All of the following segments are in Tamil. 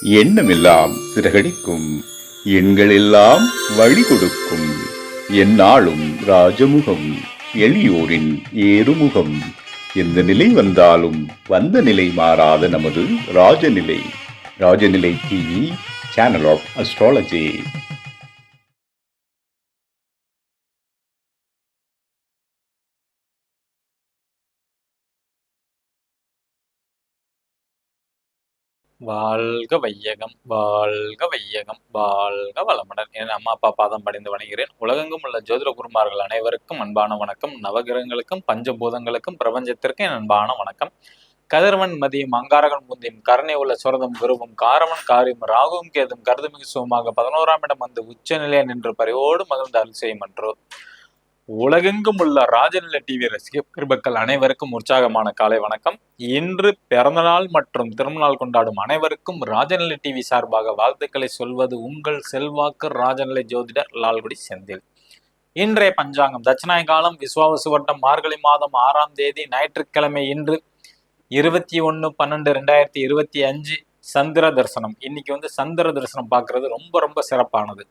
எண்ணமெல்லாம் சிறகடிக்கும், எண்களெல்லாம் வழி கொடுக்கும், எந்நாளும் ராஜமுகம், எளியோரின் ஏறுமுகம். எந்த நிலை வந்தாலும் வந்த நிலை மாறாத நமது Rajanilai. Rajanilai TV, channel of astrology. வாழ்க வையகம், வாழ்க வையகம், வாழ்க வளமுடன் என் அம்மா அப்பா பாதம் படைந்து வணங்குகிறேன். உலகெங்கும் உள்ள ஜோதிட குருமார்கள் அனைவருக்கும் அன்பான வணக்கம். நவகிரகங்களுக்கும் பஞ்சபூதங்களுக்கும் பிரபஞ்சத்திற்கும் என் அன்பான வணக்கம். கதிரவன் மதியம் அங்காரகன் முந்தியும் கருணை உள்ள சுரதம் குருவும் காரவன் காரியம் ராகுவும் கேதும் கருதுமிகு சுகமாக 11ஆம் இடம் வந்து உச்சநிலையை நின்று பரிவோடு மகிழ்ந்து அருள் செய்யும் என்றோ. உலகெங்கும் உள்ள ராஜநிலை டிவி ரசிக பெருமக்கள் அனைவருக்கும் உற்சாகமான காலை வணக்கம். இன்று பிறந்தநாள் மற்றும் திருமணநாள் கொண்டாடும் அனைவருக்கும் ராஜநிலை டிவி சார்பாக வாழ்த்துக்களை சொல்வது உங்கள் செல்வாக்கு ராஜநிலை ஜோதிடர் லால்குடி செந்தில். இன்றைய பஞ்சாங்கம் தட்சிணாய காலம் விஸ்வாவசு வட்டம் மார்கழி மாதம் 6ஆம் தேதி ஞாயிற்றுக்கிழமை. இன்று 21/12/2025 சந்திர தரிசனம். இன்னைக்கு சந்திர தரிசனம் பார்க்கறது ரொம்ப ரொம்ப சிறப்பானது.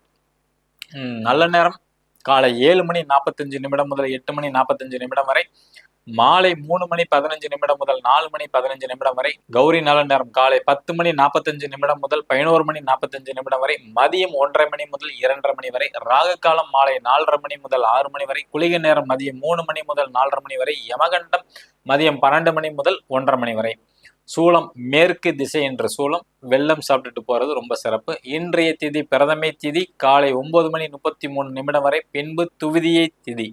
நல்ல நேரம் காலை 7:45 முதல் 8:45 வரை, மாலை 3:15 முதல் 4:15 வரை, கௌரி நல்ல நேரம் காலை 10:45 முதல் 11:45 வரை, மதியம் 1:30 மணி முதல் 2:30 மணி வரை, ராகு காலம் மாலை 4:30 மணி முதல் 6 மணி வரை, குளிகை நேரம் மதியம் 3 மணி முதல் 4:30 மணி வரை, யமகண்டம் மதியம் 12 மணி முதல் 1:30 மணி வரை. சூலம் மேற்கு திசை என்ற சூலம். வெள்ளம் சாப்பிட்டுட்டு போறது ரொம்ப சிறப்பு. இன்றைய திதி பிரதமை திதி காலை 9:33 வரை, பின்பு துவிதியை திதி.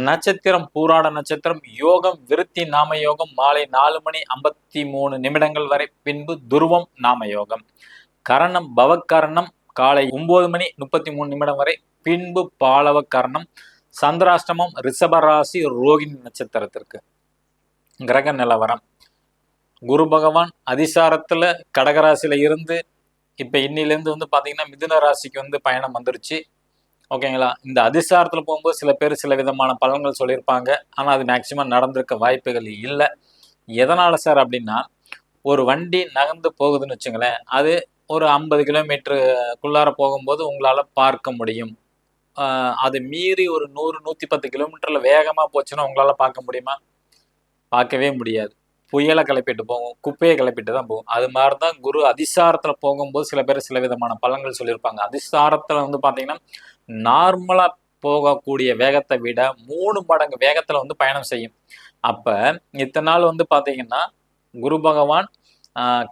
நட்சத்திரம் பூராட நட்சத்திரம். யோகம் விருத்தி நாம யோகம் மாலை 4:53 வரை, பின்பு துருவம் நாம யோகம். கரணம் பவக்கரணம் காலை 9:33 வரை, பின்பு பாலவ கரணம். சந்திராஷ்டமம் ரிஷபராசி ரோகிணி நட்சத்திரத்திற்கு. கிரக நிலவரம். குரு பகவான் அதிசாரத்துல கடகராசியில இருந்து இப்ப இன்னிலேருந்து பாத்தீங்கன்னா மிதுன ராசிக்கு பயணம் வந்துருச்சு. ஓகேங்களா? இந்த அதிசாரத்துல போகும்போது சில பேர் சில விதமான பலன்கள் சொல்லியிருப்பாங்க. ஆனா அது மேக்சிமம் நடந்திருக்க வாய்ப்புகள் இல்லை. எதனால சார் அப்படின்னா, ஒரு வண்டி நகர்ந்து போகுதுன்னு வச்சுங்களேன், அது ஒரு 50 கிலோமீட்டருக்குள்ளார போகும்போது உங்களால பார்க்க முடியும். அது மீறி ஒரு 100-110 கிலோமீட்டர்ல வேகமா போச்சுன்னா உங்களால பார்க்க முடியுமா? பார்க்கவே முடியாது. புயலை கிளப்பிட்டு போகும், குப்பையை கிளப்பிட்டு தான் போகும். அது மாதிரிதான் குரு அதிசாரத்துல போகும்போது சில பேர் சில விதமான பலன்கள் சொல்லியிருப்பாங்க. அதிசாரத்துல பாத்தீங்கன்னா நார்மலா போகக்கூடிய வேகத்தை விட 3 மடங்கு வேகத்துல பயணம் செய்யும். அப்ப இத்தனை நாள் பாத்தீங்கன்னா குரு பகவான்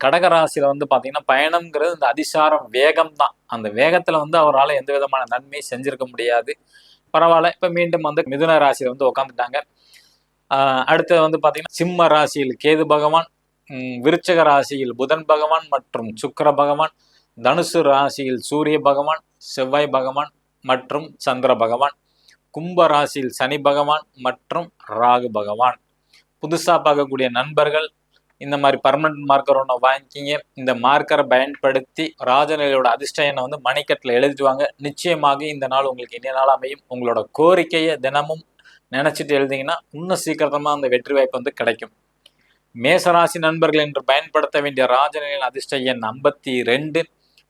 கடகராசியில பாத்தீங்கன்னா பயணம்ங்கிறது இந்த அதிசாரம் வேகம் தான். அந்த வேகத்துல அவரால் எந்த விதமான நன்மை செஞ்சிருக்க முடியாது. பரவாயில்ல, இப்ப மீண்டும் மிதுன ராசியில உட்காந்துட்டாங்க. அடுத்து பாத்தீங்கன்னா சிம்ம ராசியில் கேது பகவான், விருச்சக ராசியில் புதன் பகவான் மற்றும் சுக்கிர பகவான், தனுசு ராசியில் சூரிய பகவான், செவ்வாய் பகவான் மற்றும் சந்திர பகவான், கும்ப ராசியில் சனி பகவான் மற்றும் ராகு பகவான். புதுசா பார்க்கக்கூடிய நண்பர்கள் இந்த மாதிரி பர்மனன்ட் மார்க்கர் ஒன்று வாங்கிக்கிங்க. இந்த மார்க்கரை பயன்படுத்தி ராஜநிலையோட அதிர்ஷ்ட எண்ணை மணிக்கட்டில் எழுதிடுவாங்க. நிச்சயமாக இந்த நாள் உங்களுக்கு இனிய நாள் அமையும். உங்களோட கோரிக்கையை தினமும் நினைச்சிட்டு எழுதிங்கன்னா இன்னும் சீக்கிரமா அந்த வெற்றி வாய்ப்பு கிடைக்கும். மேசராசி நண்பர்கள் என்று பயன்படுத்த வேண்டிய ராஜநிலையின் அதிர்ஷ்ட எண் 52.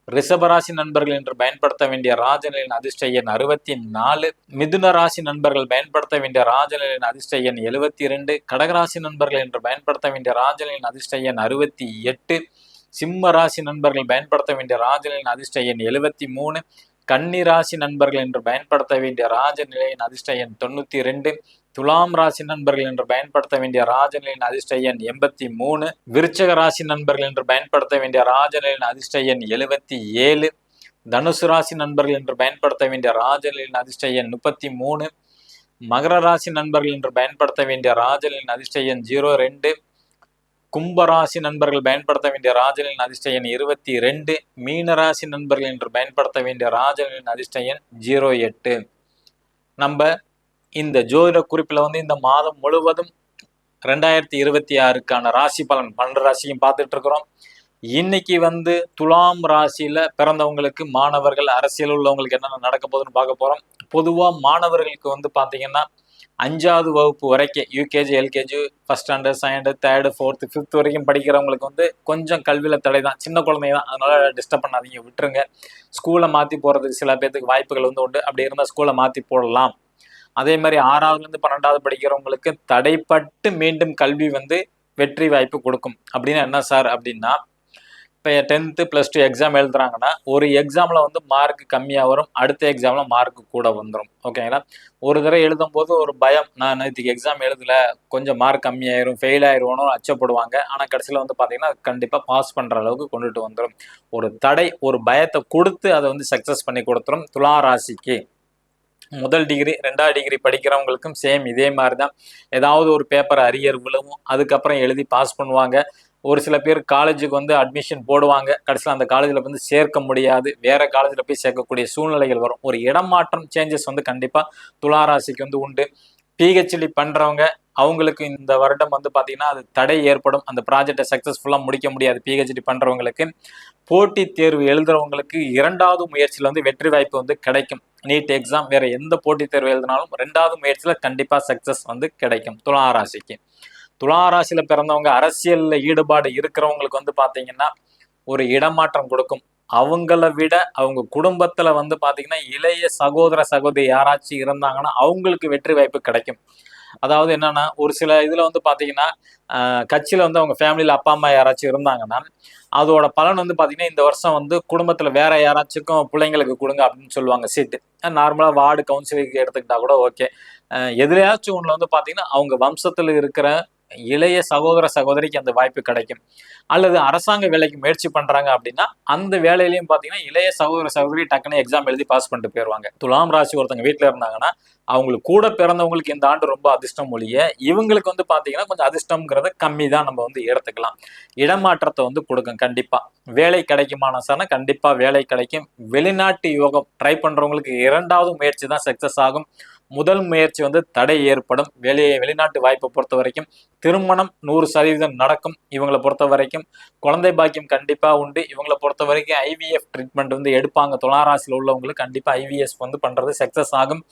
ரிஷபராசி நண்பர்கள் என்று பயன்படுத்த வேண்டிய ராஜநிலையின் அதிர்ஷ்ட எண் 64. மிதுன ராசி நண்பர்கள் பயன்படுத்த வேண்டிய ராஜநிலையின் அதிர்ஷ்ட எண் 72. கடகராசி நண்பர்கள் என்று பயன்படுத்த வேண்டிய ராஜநிலையின் அதிர்ஷ்ட எண் 68. சிம்ம ராசி நண்பர்கள் பயன்படுத்த வேண்டிய ராஜநிலையின் அதிர்ஷ்ட எண் 73. கன்னி ராசி நண்பர்கள் என்று பயன்படுத்த வேண்டிய ராஜநிலையின் அதிர்ஷ்ட எண் 92. துலாம் ராசி நண்பர்கள் என்று பயன்படுத்த வேண்டிய ராஜநிலையின் அதிர்ஷ்ட எண் 83. விருச்சக ராசி நண்பர்கள் என்று பயன்படுத்த வேண்டிய ராஜநிலையின் அதிர்ஷ்ட எண் 77. தனுசு ராசி நண்பர்கள் என்று பயன்படுத்த வேண்டிய ராஜநிலையின் அதிர்ஷ்ட எண் 33. மகர ராசி நண்பர்கள் என்று பயன்படுத்த வேண்டிய ராஜநிலையின் அதிர்ஷ்ட எண் 02. கும்பராசி நண்பர்கள் பயன்படுத்த வேண்டிய ராஜநிலையின் அதிர்ஷ்ட எண் 22. மீனராசி நண்பர்கள் என்று பயன்படுத்த வேண்டிய ராஜநிலையின் அதிர்ஷ்ட எண் 08. நம்ம இந்த ஜோதிட குறிப்பில் இந்த மாதம் முழுவதும் 2026க்கான ராசி பலன் 12 ராசியும் பார்த்துட்டு இருக்கிறோம். இன்னைக்கு துலாம் ராசியில பிறந்தவங்களுக்கு, மாணவர்கள், அரசியல் உள்ளவங்களுக்கு என்னென்ன நடக்க போகுதுன்னு பார்க்க போறோம். பொதுவா மாணவர்களுக்கு பாத்தீங்கன்னா 5வது வகுப்பு வரைக்கும் UKG, LKG, first standard, second, third, fourth, fifth வரைக்கும் படிக்கிறவங்களுக்கு வந்து கொஞ்சம் கல்வியில் தடை தான். சின்ன குழந்தைங்க தான், அதனால டிஸ்டர்ப் பண்ணாதீங்க, விட்டுருங்க. ஸ்கூலை மாற்றி போகிறதுக்கு சில பேர்த்துக்கு வாய்ப்புகள் வந்து உண்டு. அப்படி இருந்தால் ஸ்கூலை மாற்றி போடலாம். அதே மாதிரி 6வதுலேருந்து 12வது படிக்கிறவங்களுக்கு தடைப்பட்டு மீண்டும் கல்வி வந்து வெற்றி வாய்ப்பு கொடுக்கும். அப்படின்னு என்ன சார் அப்படின்னா, இப்போ 10th +2 எக்ஸாம் எழுதுறாங்கன்னா ஒரு எக்ஸாமில் வந்து மார்க் கம்மியாக வரும், அடுத்த எக்ஸாமில் மார்க் கூட வந்துடும். ஓகேங்களா? ஒரு தடவை எழுதும் போது ஒரு பயம், நான் நேற்றுக்கு எக்ஸாம் எழுதல, கொஞ்சம் மார்க் கம்மியாயிரும், ஃபெயில் ஆயிடுவோன்னு அச்சப்படுவாங்க. ஆனால் கடைசியில் வந்து பார்த்தீங்கன்னா கண்டிப்பாக பாஸ் பண்ணுற அளவுக்கு கொண்டுட்டு வந்துடும். ஒரு தடை, ஒரு பயத்தை கொடுத்து அதை வந்து சக்ஸஸ் பண்ணி கொடுத்துரும். துலா ராசிக்கு முதல் டிகிரி 2வது டிகிரி படிக்கிறவங்களுக்கும் சேம் இதே மாதிரி தான். ஏதாவது ஒரு பேப்பர் அரியர் விழுவும், அதுக்கப்புறம் எழுதி பாஸ் பண்ணுவாங்க. ஒரு சில பேர் காலேஜுக்கு வந்து அட்மிஷன் போடுவாங்க, கடைசியில் அந்த காலேஜில் வந்து சேர்க்க முடியாது, வேற காலேஜில் போய் சேர்க்கக்கூடிய சூழ்நிலைகள் வரும். ஒரு இடமாற்றம், சேஞ்சஸ் வந்து கண்டிப்பாக துளாராசிக்கு வந்து உண்டு. பிஹெச்டி பண்ணுறவங்க அவங்களுக்கு இந்த வருடம் வந்து பார்த்தீங்கன்னா அது தடை ஏற்படும். அந்த ப்ராஜெக்டை சக்ஸஸ்ஃபுல்லாக முடிக்க முடியாது. பிஹெச்டி பண்ணுறவங்களுக்கு, போட்டித் தேர்வு எழுதுறவங்களுக்கு 2வது முயற்சியில் வந்து வெற்றி வாய்ப்பு வந்து கிடைக்கும். நீட் எக்ஸாம், வேற எந்த போட்டித் தேர்வு எழுதினாலும் 2வது முயற்சியில் கண்டிப்பாக சக்ஸஸ் வந்து கிடைக்கும் துளாராசிக்கு. துளாராசியில் பிறந்தவங்க அரசியலில் ஈடுபாடு இருக்கிறவங்களுக்கு வந்து பார்த்தீங்கன்னா ஒரு இடமாற்றம் கொடுக்கும். அவங்கள விட அவங்க குடும்பத்தில் வந்து பார்த்தீங்கன்னா இளைய சகோதர சகோதரி யாராச்சும் இருந்தாங்கன்னா அவங்களுக்கு வெற்றி வாய்ப்பு கிடைக்கும். அதாவது என்னன்னா, ஒரு சில இதில் வந்து பார்த்தீங்கன்னா கட்சியில் வந்து அவங்க ஃபேமிலியில் அப்பா அம்மா யாராச்சும் இருந்தாங்கன்னா அதோட பலன் வந்து பார்த்தீங்கன்னா இந்த வருஷம் வந்து குடும்பத்தில் வேற யாராச்சுக்கும் பிள்ளைங்களுக்கு கொடுங்க அப்படின்னு சொல்லுவாங்க சீட்டு. நார்மலாக வார்டு கவுன்சிலுக்கு எடுத்துக்கிட்டா கூட ஓகே. எதுலையாச்சும் ஒன்றில் வந்து பார்த்தீங்கன்னா அவங்க வம்சத்தில் இருக்கிற இளைய சகோதர சகோதரிக்கு அந்த வாய்ப்பு கிடைக்கும். அல்லது அரசாங்க வேலைக்கு முயற்சி பண்றாங்க அப்படின்னா அந்த வேலையிலையும் பார்த்தீங்கன்னா இளைய சகோதர சகோதரி டக்குன்னு எக்ஸாம் எழுதி பாஸ் பண்ணிட்டு போயிடுவாங்க. துலாம் ராசி ஒருத்தவங்க வீட்டில் இருந்தாங்கன்னா அவங்களுக்கு கூட பிறந்தவங்களுக்கு இந்த ஆண்டு ரொம்ப அதிர்ஷ்டம் ஒழிய இவங்களுக்கு வந்து பார்த்தீங்கன்னா கொஞ்சம் அதிர்ஷ்டம்ங்கிறத கம்மி தான் நம்ம வந்து எடுத்துக்கலாம். இடமாற்றத்தை வந்து கொடுக்கும். கண்டிப்பா வேலை கிடைக்குமான சார்னா கண்டிப்பா வேலை கிடைக்கும். வெளிநாட்டு யோகம் ட்ரை பண்றவங்களுக்கு 2வது முயற்சி தான் சக்சஸ் ஆகும். முதல் முயற்சி வந்து தடை ஏற்படும். வெளிநாட்டு வாய்ப்பை பொறுத்த வரைக்கும் திருமணம் 100% நடக்கும். இவங்களை பொறுத்த வரைக்கும் குழந்தை பாக்கியம் கண்டிப்பா உண்டு. இவங்களை பொறுத்த வரைக்கும் IVF ட்ரீட்மெண்ட் வந்து எடுப்பாங்க. துளாராசியில் உள்ளவங்களுக்கு கண்டிப்பா IVF வந்து பண்றது சக்சஸ் ஆகும்.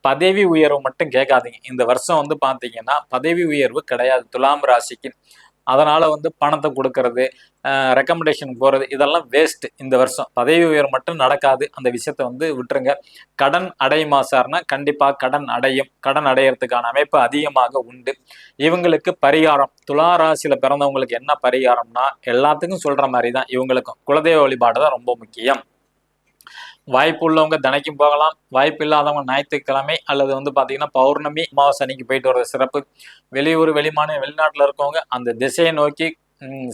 பதவி உயர்வு மட்டும் கேட்காதீங்க. இந்த வருஷம் வந்து பார்த்தீங்கன்னா பதவி உயர்வு கிடையாது துலாம் ராசிக்கு. அதனால வந்து பணத்தை கொடுக்கறது, ரெக்கமெண்டேஷன் போறது இதெல்லாம் வேஸ்ட். இந்த வருஷம் பதவி உயர்வு மட்டும் நடக்காது. அந்த விஷயத்த வந்து விட்டுருங்க. கடன் அடையுமா சார்னா கண்டிப்பா கடன் அடையும். கடன் அடையறதுக்கான அமைப்பு அதிகமாக உண்டு. இவங்களுக்கு பரிகாரம், துளாராசியில பிறந்தவங்களுக்கு என்ன பரிகாரம்னா எல்லாத்துக்கும் சொல்ற மாதிரி தான் இவங்களுக்கும் குலதெய்வ வழிபாடு தான் ரொம்ப முக்கியம். வாய்ப்பு உள்ளவங்க தினைக்கும் போகலாம். வாய்ப்பு இல்லாதவங்க ஞாயிற்றுக்கிழமை அல்லது வந்து பார்த்தீங்கன்னா பௌர்ணமி, அமாவாசை அன்னைக்கு போயிட்டு வர்றது சிறப்பு. வெளியூர், வெளிமாநில, வெளிநாட்டில் இருக்கவங்க அந்த திசையை நோக்கி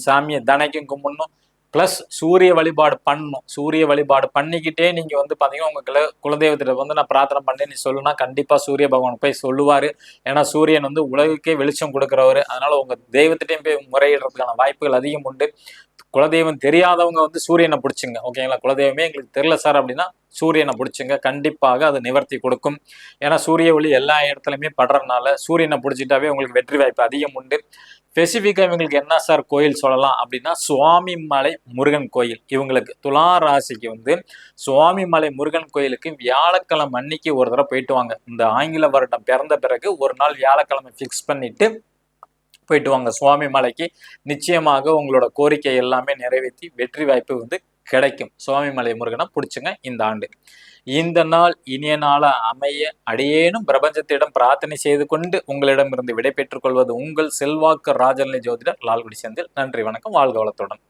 சாமியை தினைக்கும் கும்பிடணும். ப்ளஸ் சூரிய வழிபாடு பண்ணணும். சூரிய வழிபாடு பண்ணிக்கிட்டே நீங்கள் வந்து பார்த்தீங்கன்னா உங்கள் குலதெய்வத்திட்ட வந்து நான் பிரார்த்தனை பண்ணேன் நீ சொல்லுனா கண்டிப்பாக சூரிய பகவான் போய் சொல்லுவார். ஏன்னா சூரியன் வந்து உலகுக்கே வெளிச்சம் கொடுக்குறவர். அதனால உங்கள் தெய்வத்திட்டையும் போய் முறையிடுறதுக்கான வாய்ப்புகள் அதிகம் உண்டு. குலதெய்வம் தெரியாதவங்க வந்து சூரியனை பிடிச்சுங்க. ஓகேங்களா? குலதெய்வமே எங்களுக்கு தெரியல சார் அப்படின்னா சூரியனை பிடிச்சுங்க. கண்டிப்பாக அது நிவர்த்தி கொடுக்கும். ஏன்னா சூரிய ஒளி எல்லா இடத்துலையுமே படுறதுனால சூரியனை பிடிச்சிட்டாவே உங்களுக்கு வெற்றி வாய்ப்பு அதிகம் உண்டு. ஸ்பெசிஃபிக்காக இவங்களுக்கு என்ன சார் கோயில் சொல்லலாம் அப்படின்னா சுவாமிமலை முருகன் கோயில். இவங்களுக்கு துலா ராசிக்கு வந்து சுவாமிமலை முருகன் கோயிலுக்கு வியாழக்கிழமை அன்னைக்கு ஒரு தடவை போயிட்டு வாங்க. இந்த ஆங்கில வருடம் பிறந்த பிறகு ஒரு நாள் வியாழக்கிழமை ஃபிக்ஸ் பண்ணிட்டு போயிட்டு வாங்க சுவாமி மலைக்கு. நிச்சயமாக உங்களோட கோரிக்கை எல்லாமே நிறைவேற்றி வெற்றி வாய்ப்பு வந்து கிடைக்கும். சுவாமிமலை முருகனை பிடிச்சுங்க இந்த ஆண்டு. இந்த நாள் இனிய நாள அமைய அடியேனும் பிரபஞ்சத்திடம் பிரார்த்தனை செய்து கொண்டு உங்களிடமிருந்து விடை பெற்றுக் கொள்வது உங்கள் செல்வாக்கு ராஜநிலை ஜோதிடர் லால்குடி செந்தில். நன்றி, வணக்கம், வாழ்க வளத்துடன்.